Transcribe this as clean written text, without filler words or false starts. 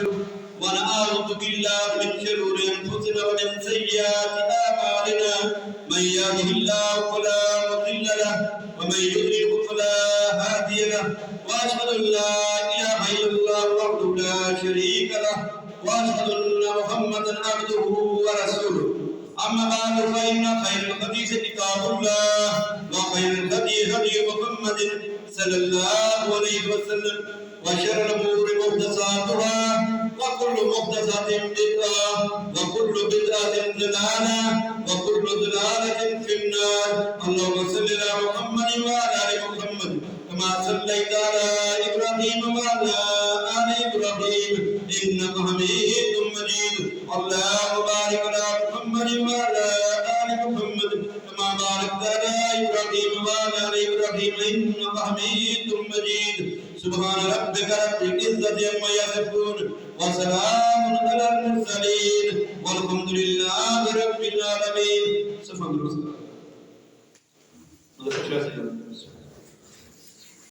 ونستغفره ونعوذ بالله من شرور أنفسنا ومن سيئات أعمالنا من يهده الله فلا مضل له ومن يضلل فلا هادي له وأشهد أن لا إله إلا الله وحده لا شريك له وأشهد أن محمدا عبده ورسوله أما بعد فإن خير الحديث كتاب الله وخير الهدي هدي محمد صلى الله عليه وسلم وشر الأمور محدثاتها وكل محدثة بدعة وكل بدعة ضلالة وكل ضلالة في النار. اللهم صل على محمد وعلى آل محمد كما صليت على إبراهيم وعلى آل إبراهيم إنك حميد مجيد. اللهم بارك على محمد وعلى آل محمد كما باركت على إبراهيم وعلى آل إبراهيم إنك حميد مجيد. سبحان ربك رب العزة عما يصفون وسلام على المرسلين والحمد لله رب العالمين.